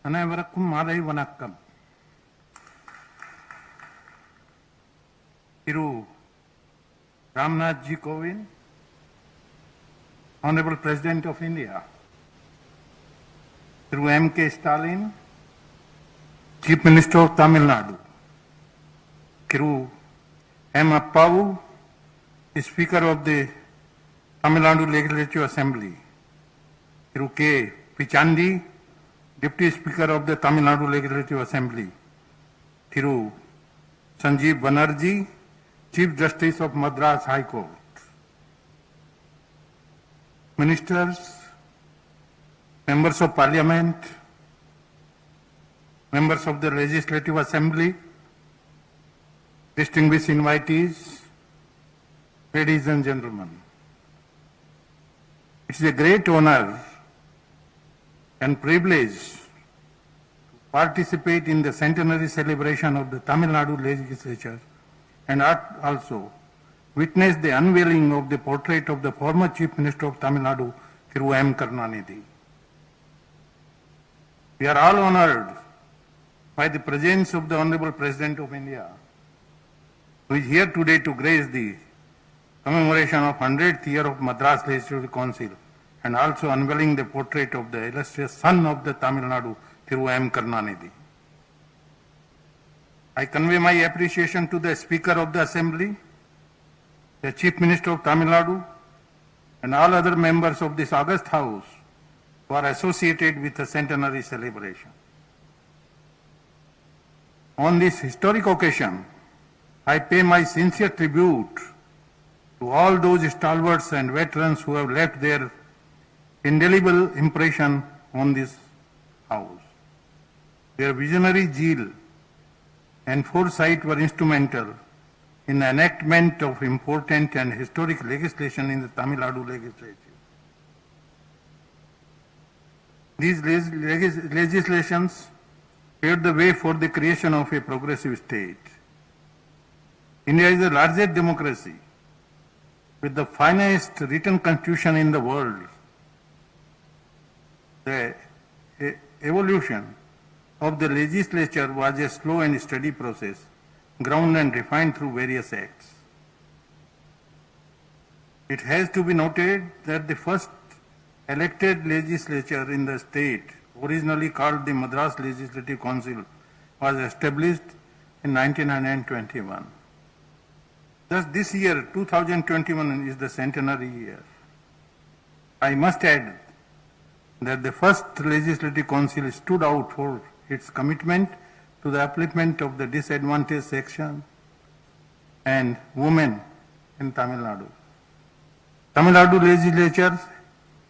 அனைவருக்கும் மாலை வணக்கம். திரு Ramnath Ji Kovind, Honorable President of India, Thiru M.K. Stalin, Chief Minister of Tamil Nadu, Thiru M. Appavu, Speaker of the Tamil Nadu Legislative Assembly, Thiru K. Pichandi, Deputy Speaker of the Tamil Nadu Legislative Assembly, Thiru Sanjeev Banerjee, Chief Justice of Madras High Court, Ministers, Members of Parliament, Members of the Legislative Assembly, distinguished invitees, ladies and gentlemen. It is a great honor and privilege to participate in the centenary celebration of the Tamil Nadu Legislature and also witness the unveiling of the portrait of the former Chief Minister of Tamil Nadu, Thiru M. Karunanidhi. We are all honored by the presence of the Honorable President of India, who is here today to grace the commemoration of 100th year of Madras Legislative Council and also unveiling the portrait of the illustrious son of the Tamil Nadu, Thiru M. Karunanidhi. I convey my appreciation to the Speaker of the Assembly, the Chief Minister of Tamil Nadu, and all other members of this august House who are associated with the centenary celebration. On this historic occasion, I pay my sincere tribute to all those stalwarts and veterans who have left their indelible impression on this House. Their visionary zeal and foresight were instrumental in the enactment of important and historic legislation in the Tamil Nadu legislature. These legislations paved the way for the creation of a progressive state. India is the largest democracy with the finest written constitution in the world. The evolution of the legislature was a slow and steady process, ground and refined through various acts. It has to be noted that the first elected legislature in the state, originally called the Madras Legislative Council, was established in 1921. Thus, this year, 2021, is the centenary year. I must add that the first Legislative Council stood out for its commitment to the upliftment of the disadvantaged section and women in Tamil Nadu. Tamil Nadu legislature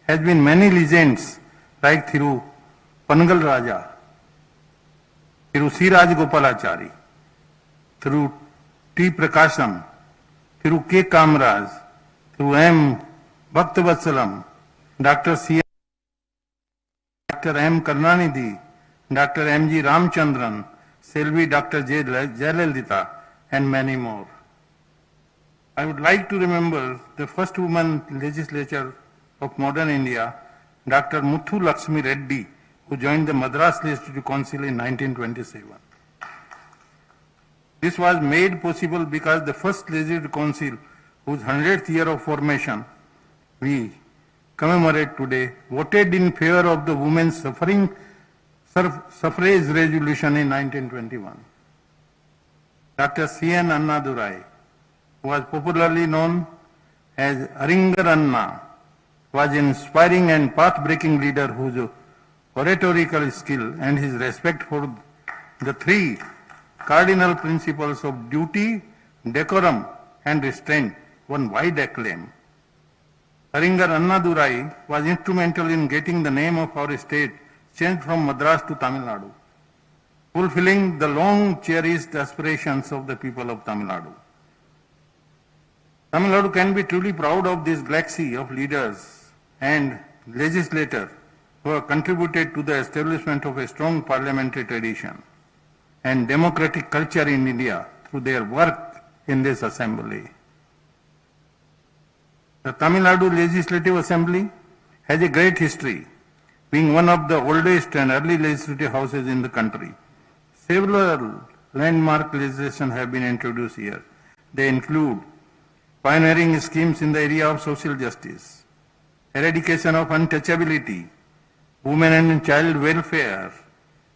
has been many legends like Thiru Pangal Raja, Thiru C. Rajagopalachari, Thiru T. Prakasham, Thiru K. Kamraj, Thiru M. Bhaktavasalam, Dr. C. Dr. M. Karunanidhi, Dr. M. G. Ramchandran, Selvi Dr. J. Jayalalitha, and many more. I would like to remember the first woman legislature of modern India, Dr. Muthu Lakshmi Reddy, who joined the Madras Legislative Council in 1927. This was made possible because the first Legislative Council, whose 100th year of formation we commemorate today, voted in favor of the women's suffrage resolution in 1921. Dr. C.N. Annadurai, who was popularly known as Aringar Anna, was an inspiring and path-breaking leader whose oratorical skill and his respect for the three cardinal principles of duty, decorum, and restraint won wide acclaim. Aringar Annadurai was instrumental in getting the name of our state changed from Madras to Tamil Nadu, fulfilling the long cherished aspirations of the people of Tamil Nadu. Tamil Nadu can be truly proud of this galaxy of leaders and legislators who have contributed to the establishment of a strong parliamentary tradition and democratic culture in India through their work in this assembly. The Tamil Nadu Legislative Assembly has a great history being one of the oldest and early legislative houses in the country. Several landmark legislation have been introduced here. They include pioneering schemes in the area of social justice, eradication of untouchability, women and child welfare,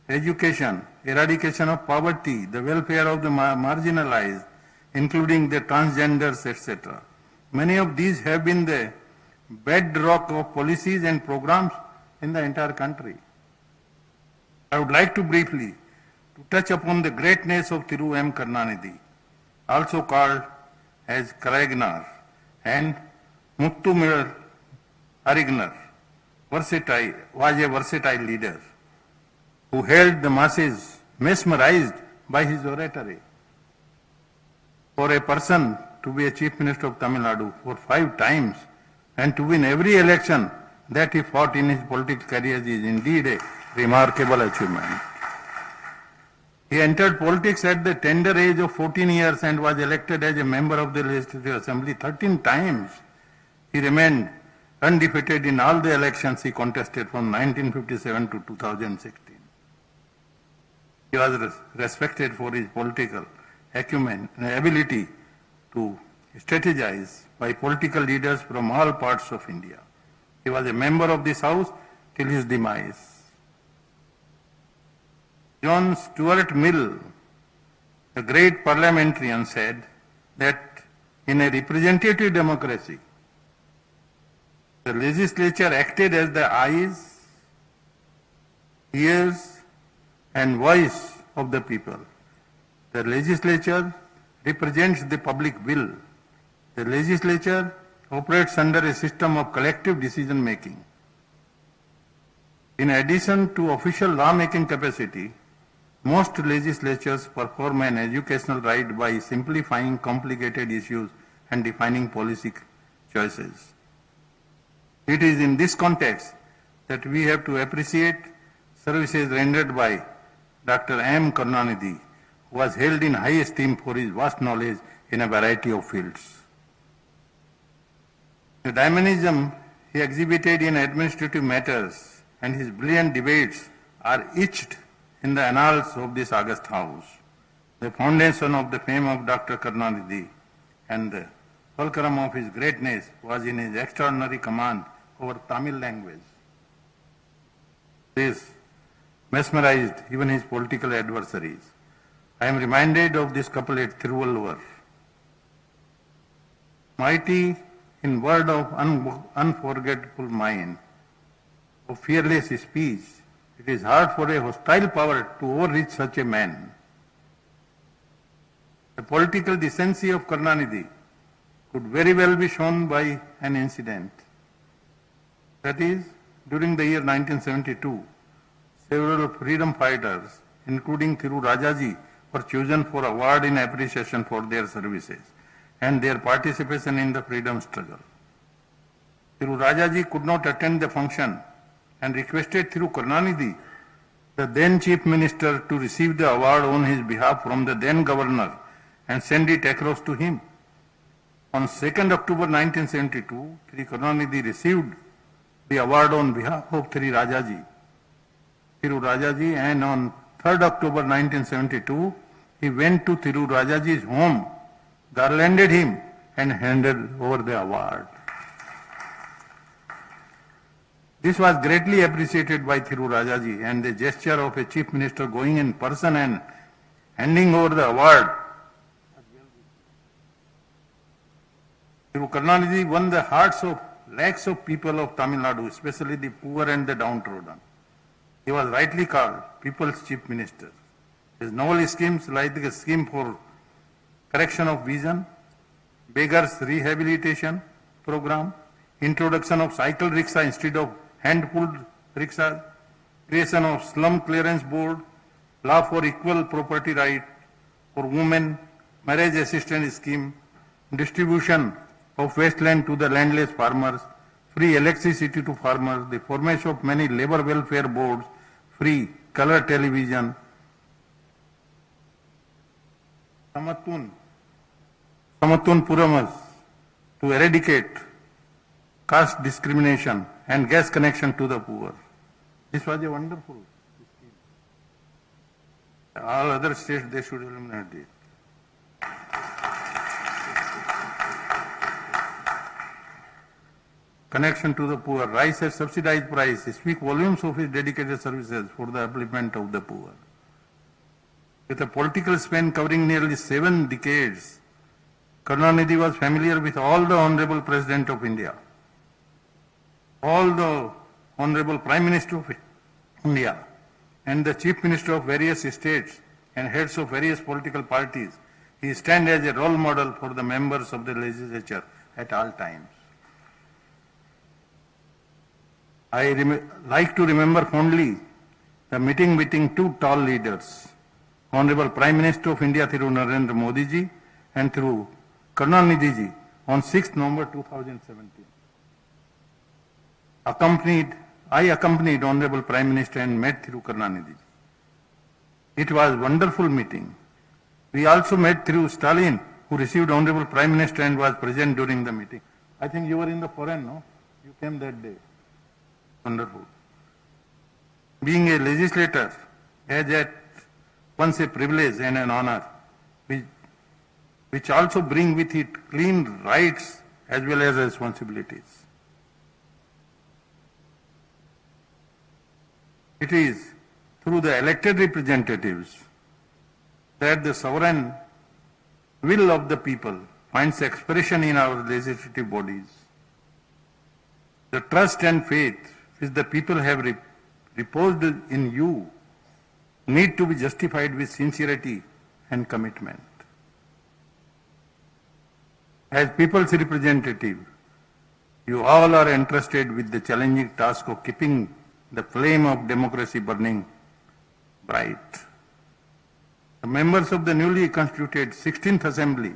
education, eradication of poverty, the welfare of the marginalized, including the transgenders, etc. Many of these have been the bedrock of policies and programs in the entire country. I would like to briefly touch upon the greatness of Thiru M. Karunanidhi, also called as Karagnar, and Muttu Arignar, was a versatile leader who held the masses mesmerized by his oratory. For a person to be a Chief Minister of Tamil Nadu for 5 times and to win every election that he fought in his political career is indeed a remarkable achievement. He entered politics at the tender age of 14 years and was elected as a member of the Legislative Assembly 13 times. He remained undefeated in all the elections he contested from 1957 to 2016. He was respected for his political acumen and ability to strategize by political leaders from all parts of India. He was a member of this House till his demise. John Stuart Mill, a great parliamentarian, said that in a representative democracy, the legislature acted as the eyes, ears, and voice of the people. The legislature represents the public will. The legislature operates under a system of collective decision making. In addition to official law-making capacity, most legislatures perform an educational right by simplifying complicated issues and defining policy choices. It is in this context that we have to appreciate services rendered by Dr. M. Karunanidhi, who was held in high esteem for his vast knowledge in a variety of fields. The dynamism he exhibited in administrative matters and his brilliant debates are etched in the annals of this august house. The foundation of the fame of Dr. Karunanidhi and the fulcrum of his greatness was in his extraordinary command over Tamil language. This mesmerized even his political adversaries. I am reminded of this couplet Thiruvalluvar. Mighty in word of unforgettable mind, of fearless speech, it is hard for a hostile power to overreach such a man. The political decency of Karunanidhi could very well be shown by an incident. That is, during the year 1972, several freedom fighters, including Thiru Rajaji, were chosen for award in appreciation for their services and their participation in the freedom struggle. Thiru Rajaji could not attend the function and requested Thiru Karunanidhi, the then Chief Minister, to receive the award on his behalf from the then Governor and send it across to him. On 2nd October 1972, Thiru Karunanidhi received the award on behalf of Thiru Rajaji, and on 3rd October 1972, he went to Thiru Rajaji's home, garlanded him, and handed over the award. This was greatly appreciated by Thiru Rajaji, and the gesture of a chief minister going in person and handing over the award. Thiru Karunanidhi won the hearts of lakhs of people of Tamil Nadu, especially the poor and the downtrodden. He was rightly called People's Chief Minister. His novel schemes like the scheme for correction of vision, beggars rehabilitation program, introduction of cycle rickshaw instead of hand-pulled rickshaws, creation of slum clearance board, law for equal property right for women, marriage assistance scheme, distribution of wasteland to the landless farmers, free electricity to farmers, the formation of many labor welfare boards, free color television, Samatun Puramas to eradicate caste discrimination and gas connection to the poor, This was a wonderful scheme. All other states, they should eliminate it. Connection to the poor, rice at subsidized price, speak volumes of his dedicated services for the upliftment of the poor. With a political span covering nearly 7 decades, Karunanidhi was familiar with all the Honorable President of India, all the Honorable Prime Minister of India, and the Chief Minister of various states and heads of various political parties. He stands as a role model for the members of the legislature at all times. I like to remember fondly the meeting between two tall leaders, Honorable Prime Minister of India through Narendra Modi ji and through Karunanidhi ji on 6th November 2017. I accompanied Honorable Prime Minister and met through Karunanidhi ji. It was a wonderful meeting. We also met through Stalin, who received Honorable Prime Minister and was present during the meeting. I think you were in the foreign, no? You came that day. Wonderful. Being a legislator is at once a privilege and an honor, which also bring with it clean rights as well as responsibilities. It is through the elected representatives that the sovereign will of the people finds expression in our legislative bodies. The trust and faith which the people have reposed in you need to be justified with sincerity and commitment. As people's representative, you all are entrusted with the challenging task of keeping the flame of democracy burning bright. The members of the newly constituted 16th Assembly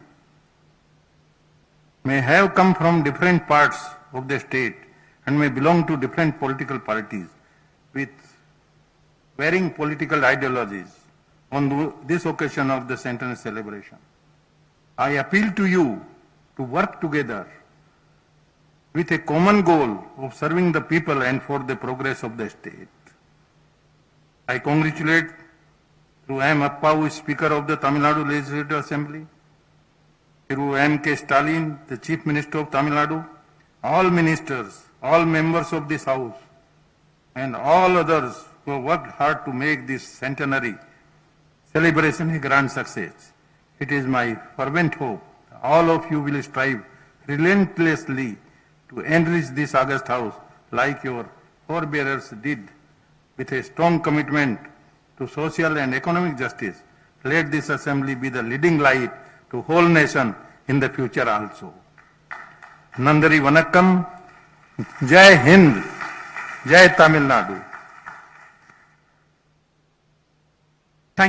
may have come from different parts of the state and may belong to different political parties with varying political ideologies on this occasion of the centenary celebration. I appeal to you to work together with a common goal of serving the people and for the progress of the state. I congratulate through M. Appa, Speaker of the Tamil Nadu Legislative Assembly, through M.K. Stalin, the Chief Minister of Tamil Nadu, all ministers, all members of this House, and all others who have worked hard to make this centenary celebration a grand success. It is my fervent hope that all of you will strive relentlessly to enrich this august House like your forebearers did, with a strong commitment to social and economic justice. Let this assembly be the leading light to whole nation in the future also. Nandari Vanakkam, Jai Hind, Jai Tamil Nadu.